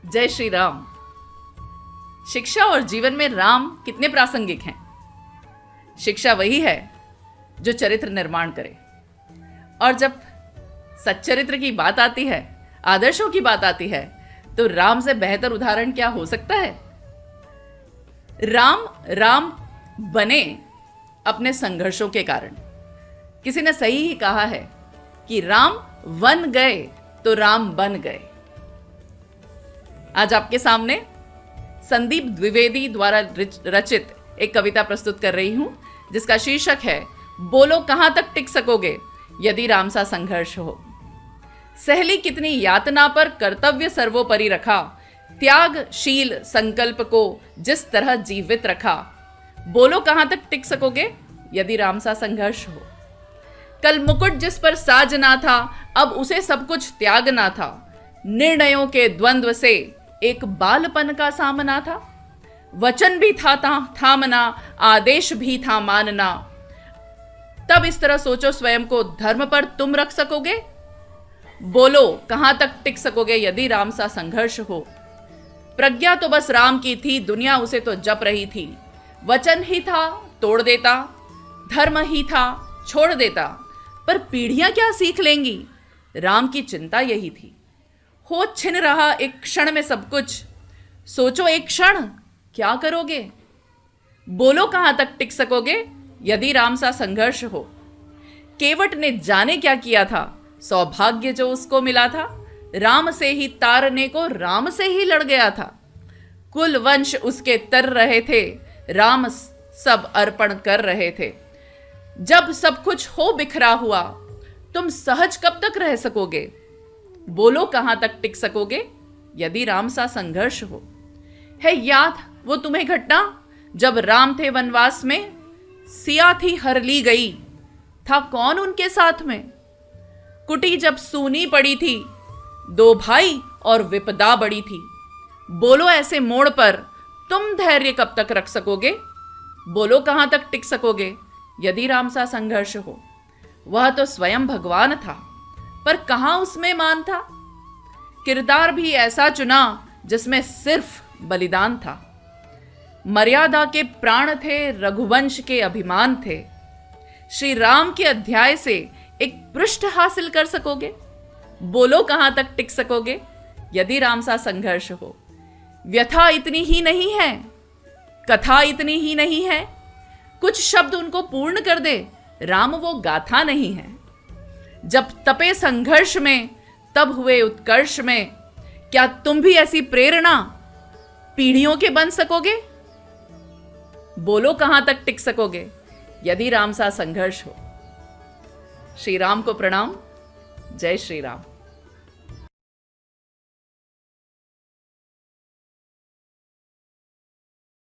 जय श्री राम। शिक्षा और जीवन में राम कितने प्रासंगिक हैं। शिक्षा वही है जो चरित्र निर्माण करे, और जब सच्चरित्र की बात आती है, आदर्शों की बात आती है, तो राम से बेहतर उदाहरण क्या हो सकता है। राम बने अपने संघर्षों के कारण। किसी ने सही ही कहा है कि राम वन गए तो राम बन गए। आज आपके सामने संदीप द्विवेदी द्वारा रचित एक कविता प्रस्तुत कर रही हूं, जिसका शीर्षक है बोलो कहां तक टिक सकोगे यदि राम सा संघर्ष हो। सहली कितनी यातना पर कर्तव्य सर्वोपरि रखा, त्यागशील संकल्प को जिस तरह जीवित रखा। बोलो कहां तक टिक सकोगे यदि राम सा संघर्ष हो। कल मुकुट जिस पर साज ना था, अब उसे सब कुछ त्यागना था। निर्णयों के द्वंद्व से एक बालपन का सामना था। वचन भी था थामना, आदेश भी था मानना। तब इस तरह सोचो स्वयं को धर्म पर तुम रख सकोगे। बोलो कहां तक टिक सकोगे यदि राम सा संघर्ष हो। प्रज्ञा तो बस राम की थी, दुनिया उसे तो जप रही थी। वचन ही था तोड़ देता, धर्म ही था छोड़ देता, पर पीढ़ियां क्या सीख लेंगी। राम की चिंता यही थी। हो छिन रहा एक क्षण में सब कुछ, सोचो एक क्षण क्या करोगे। बोलो कहां तक टिक सकोगे यदि राम सा संघर्ष हो। केवट ने जाने क्या किया था, सौभाग्य जो उसको मिला था। राम से ही तारने को राम से ही लड़ गया था। कुल वंश उसके तर रहे थे, राम सब अर्पण कर रहे थे। जब सब कुछ हो बिखरा हुआ, तुम सहज कब तक रह सकोगे। बोलो कहां तक टिक सकोगे यदि राम सा संघर्ष हो। है याद वो तुम्हें घटना जब राम थे वनवास में, सिया थी हर ली गई, था कौन उनके साथ में। कुटी जब सूनी पड़ी थी, दो भाई और विपदा बड़ी थी। बोलो ऐसे मोड़ पर तुम धैर्य कब तक रख सकोगे। बोलो कहां तक टिक सकोगे यदि राम सा संघर्ष हो। वह तो स्वयं भगवान था, पर कहां उसमें मान था। किरदार भी ऐसा चुना जिसमें सिर्फ बलिदान था। मर्यादा के प्राण थे, रघुवंश के अभिमान थे। श्री राम के अध्याय से एक पृष्ठ हासिल कर सकोगे। बोलो कहां तक टिक सकोगे यदि राम सा संघर्ष हो। व्यथा इतनी ही नहीं है, कथा इतनी ही नहीं है, कुछ शब्द उनको पूर्ण कर दे। राम वो गाथा नहीं है। जब तपे संघर्ष में तब हुए उत्कर्ष में, क्या तुम भी ऐसी प्रेरणा पीढ़ियों के बन सकोगे। बोलो कहां तक टिक सकोगे यदि राम सा संघर्ष हो। श्री राम को प्रणाम। जय श्री राम।